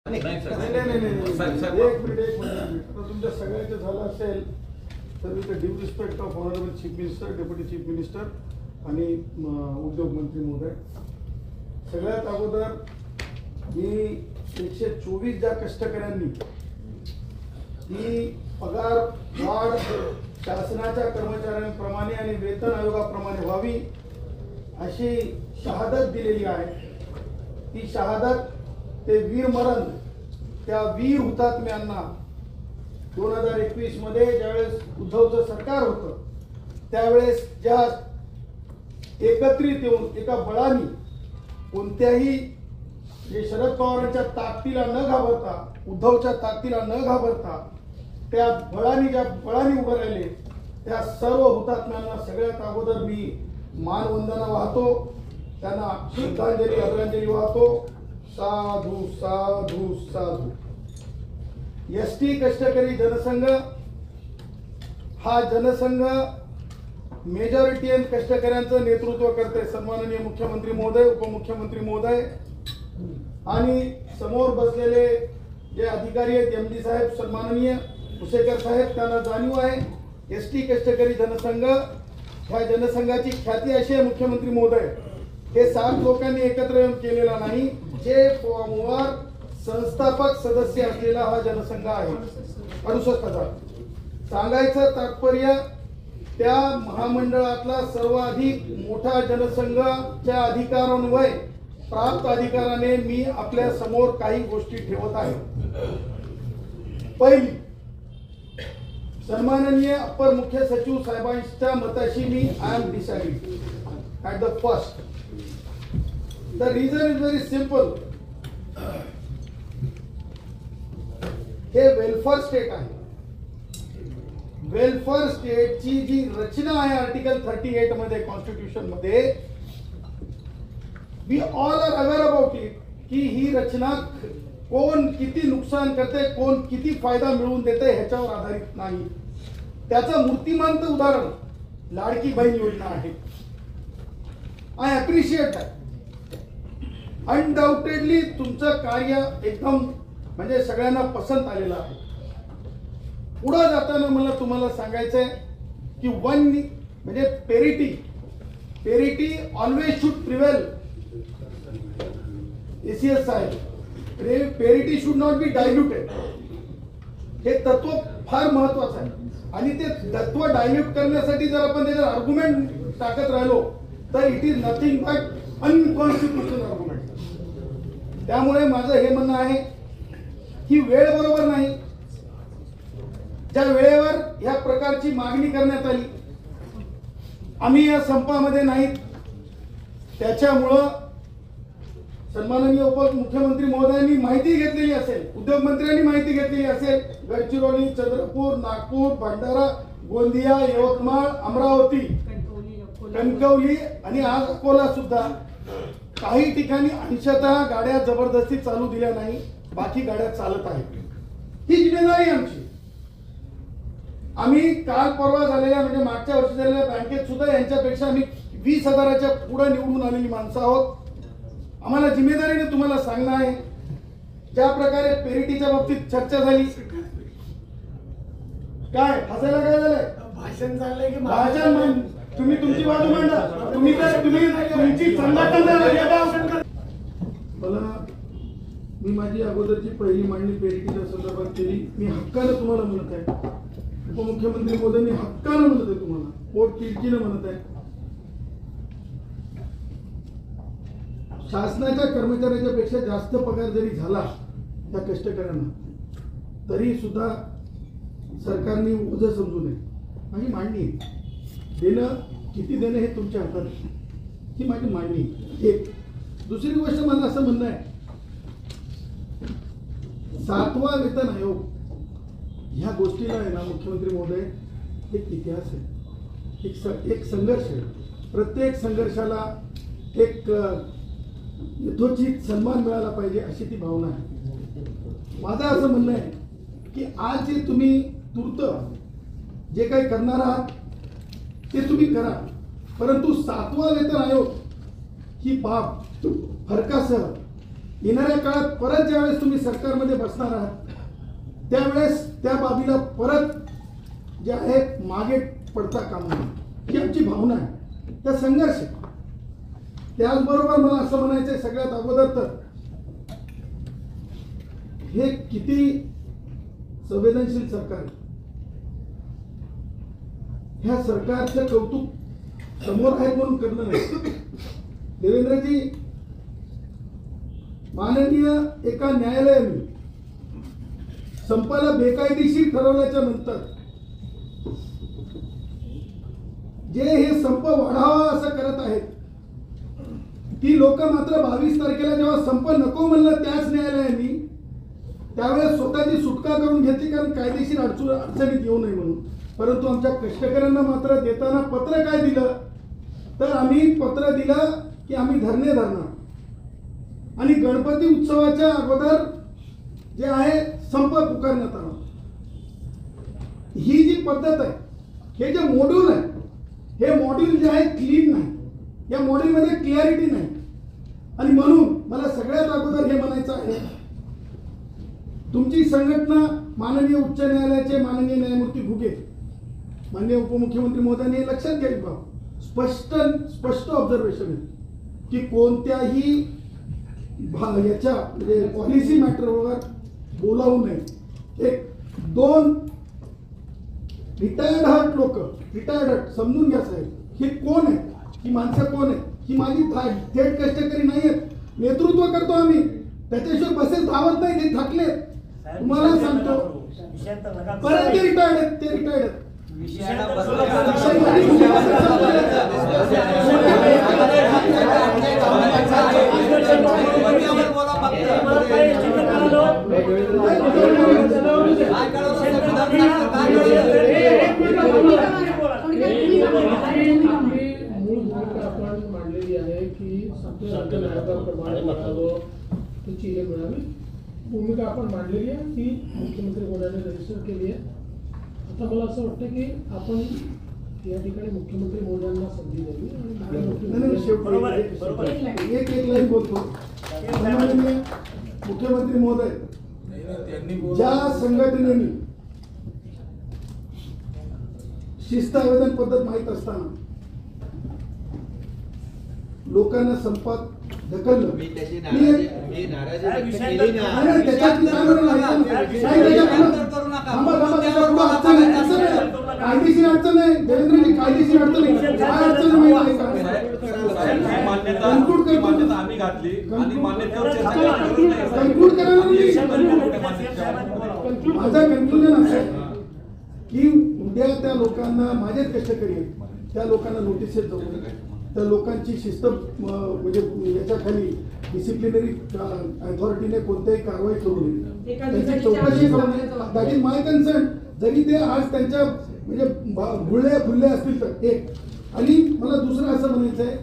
नाही नाही एक मिनिट आता तुमच्या सगळ्यांचे झालं असेल तर with due respect of honourable chief minister, deputy chief minister आणि उद्योग मंत्री महोदय, सगळ्यात अगोदर मी 124 ज्या कष्टकऱ्यांनी ही पगार वाढ शासनाच्या कर्मचाऱ्यांप्रमाणे आणि वेतन आयोगाप्रमाणे व्हावी अशी शहादत दिलेली आहे. ती शहादत ते वीर मरण त्या वीर हुतात्म्यांना 2021 मध्ये ज्यावेळेस उद्धवचं सरकार होतं त्यावेळेस ज्या एकत्रित येऊन एका बळाने कोणत्याही जे शरद पवारांच्या ताकदीला न घाबरता, उद्धवच्या ताकदीला न घाबरता त्या ज्या बळाने उभे राहिले त्या सर्व हुतात्म्यांना सगळ्यात अगोदर मी मानवंदना वाहतो, त्यांना श्रद्धांजली आदरांजली वाहतो. साधू साधू साधू. एसटी कष्टकरी जनसंघ हा जनसंघ मेजॉरिटी कष्टकऱ्यांचं नेतृत्व करते. सन्माननीय मुख्यमंत्री महोदय, उपमुख्यमंत्री महोदय आणि समोर बसलेले जे अधिकारी आहेत एमडी साहेब, सन्माननीय कुसेकर साहेब, त्यांना जाणीव आहे. एसटी कष्टकरी जनसंघ ह्या जनसंघाची ख्याती अशी आहे मुख्यमंत्री महोदय, हे 7 लोकांनी एकत्र येऊन केलेला नाही, जे फॉर्मवर संस्थापक सदस्य असलेला हा जनसंघ आहे. 68,000. सांगायचं तात्पर्य त्या महामंडळातला सर्वाधिक मोठा जनसंघाच्या अधिकारान्वये प्राप्त अधिकाराने मी आपल्या समोर काही गोष्टी ठेवत आहे. पहिली, सन्माननीय अपर मुख्य सचिव साहेबांच्या मताशी मी I am decided at the first. The reason is very simple. हे वेलफेअर स्टेट आहे. वेलफेअर स्टेटची जी रचना आहे आर्टिकल 38 मध्ये कॉन्स्टिट्यूशन मध्ये, we all are aware about it की ही रचना कोण किती नुकसान करते, कोण किती फायदा मिळवून देते ह्याच्यावर आधारित नाही. त्याचं मूर्तिमंत उदाहरण लाडकी बहीण योजना आहे. I appreciate that. अनडाउटेडली तुमचं कार्य एकदम म्हणजे सगळ्यांना पसंत आलेलं आहे. पुढे जाताना मला तुम्हाला सांगायचंय की म्हणजे parity always should prevail. ACS साहेब, parity should not be diluted. हे तत्व फार महत्वाचं आहे आणि ते तत्व डायल्यूट करण्यासाठी जर आपण त्याच्यावर आर्ग्युमेंट टाकत राहिलो तर it is nothing but unconstitutional argument. त्यामुळे माझं हे म्हणणं आहे ही वेळ बरोबर नाही. ज्या वेळेवर या प्रकारची मागणी करण्यात आली, आम्ही या संपामध्ये नाहीत, त्याच्यामुळं सन्माननीय उपमुख्यमंत्री महोदयांनी माहिती घेतलेली असेल, उद्योगमंत्र्यांनी माहिती घेतलेली असेल, गडचिरोली, चंद्रपूर, नागपूर, भंडारा, गोंदिया, यवतमाळ, अमरावती, कणकवली आणि आज अकोला सुद्धा काही ठिकाणी अंशतः गाड्या जबरदस्ती चालू दिल्या नाही, बाकी गाड्या चालत आहेत. ही जिम्मेदारी आमची. आम्ही काल परवा झालेल्या म्हणजे मागच्या वर्षी झालेल्या बँकेत सुद्धा यांच्यापेक्षा आम्ही 20,000च्या पुढे निवडून आलेली माणसं आहोत. आम्हाला जिम्मेदारीने तुम्हाला सांगणं आहे. ज्या प्रकारे पेरिटीच्या बाबतीत चर्चा झाली, काय हसायला काय झालंय? भाषण चाललंय की भाषण? तुम्ही तुमची बाजू मांडा. तुम्ही तुमची संघटना. मला मी माझी अगोदरची पहिली मांडणी पेरिटीच्या संदर्भात केली. मी हक्कानं तुम्हाला म्हणत आहे, उपमुख्यमंत्री महोदय मी हक्कानं म्हणत आहे, तुम्हाला पोट तिडकीनं म्हणत आहे, शासनाच्या कर्मचाऱ्याच्या पेक्षा जास्त पगार जरी झाला त्या कष्टकऱ्यांना तरी सुद्धा सरकारने ओझं समजू नये. माझी मांडणी देणं किती देणं हे तुमच्या हातात आहे. ही माझी मांडणी. एक दुसरी गोष्ट मला असं म्हणणं आहे, 7वा वेतन आयोग ह्या गोष्टीला आहे ना मुख्यमंत्री महोदय, एक इतिहास आहे, एक संघर्ष आहे. प्रत्येक संघर्षाला एक यथोचित सन्मान मिळाला पाहिजे अशी ती भावना आहे. माझं असं म्हणणं आहे की आज जे तुम्ही तूर्त जे काही करणार आहात ते तुम्ही करा, परंतु 7वा वेतन आयोग ही बाब फरकासह येणाऱ्या काळात परत ज्यावेळेस तुम्ही सरकारमध्ये बसणार आहात त्यावेळेस त्या बाबीला परत जे आहे मागे पडता कामा नये, ही आमची भावना आहे, त्या संघर्ष आहे. त्याचबरोबर मला असं म्हणायचं आहे सगळ्यात अगोदर तर हे किती संवेदनशील सरकार आहे. ह्या सरकारचं कौतुक समोर आहे म्हणून करणं नाही. देवेंद्रजी, माननीय एका न्यायालयाने संपाला बेकायदेशीर ठरवल्याच्या नंतर जे हे संप वाढावा असं करत आहेत ती लोक मात्र 22 तारखेला जेव्हा संप नको म्हणलं त्याच न्यायालयाने त्यावेळेस स्वतःची सुटका करून घेतली, कारण कायदेशीर अडचणीत येऊ नये म्हणून. परंतु आमच्या कष्टकऱ्यांना मात्र देताना पत्र काय दिलं तर आम्ही पत्र दिलं की आम्ही धरणे धरणार आणि गणपती उत्सवाच्या अगोदर जे आहे संप पुकारण्यात आला. ही जी पद्धत आहे, हे जे मॉड्यूल आहे, हे मॉड्यूल जे आहे क्लीन नाही, या मॉड्यूलमध्ये क्लिअरिटी नाही. आणि म्हणून मला सगळ्यात अगोदर हे म्हणायचं आहे, तुमची संघटना माननीय उच्च न्यायालयाचे माननीय न्यायमूर्ती घुगे, माननीय उपमुख्यमंत्री महोदयांनी लक्षात घ्यावी बाब, स्पष्ट ऑब्झर्वेशन आहे की कोणत्याही याच्या म्हणजे पॉलिसी मॅटरवर बोलावू नये. एक 2 रिटायर्ड हर्ट लोक, रिटायर्ड हर्ट समजून घ्या साहेब, हे कोण आहे, ही माणसं कोण आहे, ही माझी थेट कष्टकरी नाही आहेत, नेतृत्व करतो आम्ही, त्याच्याशिवाय बसेस धावत नाही, ते थकलेत. तुम्हाला सांगतो परत ते रिटायर्ड आहेत, ते रिटायर्ड आहेत. भूमिका आपण मांडलेली आहे ती मुख्यमंत्री महोदयांनी रजिस्टर केली आहे. आता मला असं वाटतं की आपण या ठिकाणी मुख्यमंत्री महोदयांना संधी द्यावी आणि एक लाईन बोलतो. मुख्यमंत्री महोदय, ज्या संघटनेने शिस्त आवेदन पद्धत माहीत असताना लोकांना संपात ढकललं, कायदेशीर अडचण आहे देवेंद्रजी, कायदेशीर अडचण आहे. काय अडचण कन्क्लूड करायला माझं कन्क्लुजन असं आहे की उद्या त्या लोकांना, माझे कष्टकरी आहेत, त्या लोकांना नोटिसेस जाऊ नये, त्या लोकांची शिस्त म्हणजे याच्याखाली डिसिप्लिनरी अथॉरिटीने कोणत्याही कारवाई करू नये, त्यांची चौकशी करू नये. That is my concern. जरी ते आज त्यांच्या म्हणजे भुळले फुलले असतील तर एक. आणि मला दुसरं असं म्हणायचं आहे,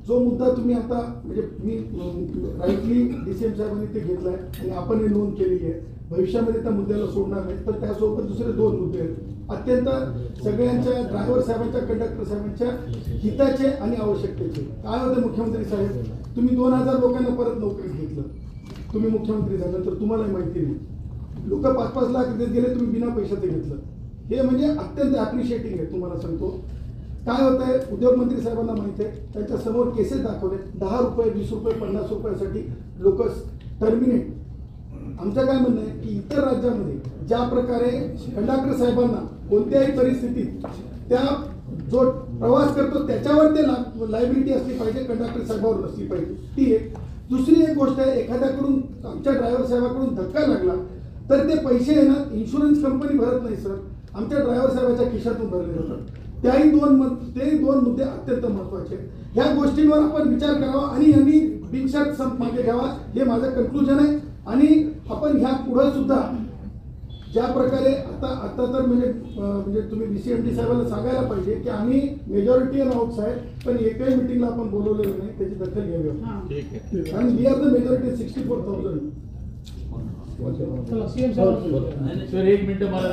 जो मुद्दा तुम्ही आता म्हणजे मी राईटली DCM साहेबांनी ते घेतलाय आणि आपण हे नोंद केलेली आहे, भविष्यामध्ये त्या मुद्द्याला सोडणार नाही. पण त्यासोबत दुसरे 2 मुद्दे आहेत अत्यंत सगळ्यांच्या ड्रायव्हर साहेबांच्या, कंडक्टर साहेबांच्या हिताचे आणि आवश्यकतेचे. काय होते मुख्यमंत्री साहेब, तुम्ही 2000 लोकांना परत नोकरीत घेतलं, तुम्ही मुख्यमंत्री झाल्यानंतर तुम्हालाही माहिती नाही, लोक 5-5 लाख देत गेले, तुम्ही बिना पैशाचं घेतलं. हे म्हणजे अत्यंत ॲप्रिशिएटिंग आहे. तुम्हाला सांगतो काय होत आहे, उद्योगमंत्री साहेबांना माहिती आहे, त्यांच्या समोर केसेस दाखवले, 10 रुपये 20 रुपये 50 रुपयासाठी लोक टर्मिनेट. आमचं काय म्हणणं आहे की इतर राज्यामध्ये ज्या प्रकारे कंडक्टर साहेबांना कोणत्याही परिस्थितीत त्या जो प्रवास करतो त्याच्यावर ते लायबिलिटी असली पाहिजे, कंडक्टर साहेबावर नसली पाहिजे, ती एक. दुसरी एक गोष्ट आहे, एखाद्याकडून आमच्या ड्रायव्हर साहेबाकडून धक्का लागला तर ते पैसे आहे ना इन्शुरन्स कंपनी भरत नाही सर, आमच्या ड्रायव्हर साहेबाच्या खिशातून भरले जातात. त्याही 2 मुद्दे अत्यंत महत्त्वाचे. ह्या गोष्टींवर आपण विचार करावा आणि यांनी बिनशर्त संप मागे घ्यावा, हे माझं कन्क्लुजन आहे. आणि आपण ह्या पुढे सुद्धा ज्या प्रकारे आता तर म्हणजे तुम्ही DCMD साहेबांना सांगायला पाहिजे की आम्ही मेजॉरिटी आहोत साहेब, पण एकही मिटिंगला आपण बोलवलेलं नाही, त्याची दखल घ्यावी. आणि we are the majority 64,000. Sir 1 minute मला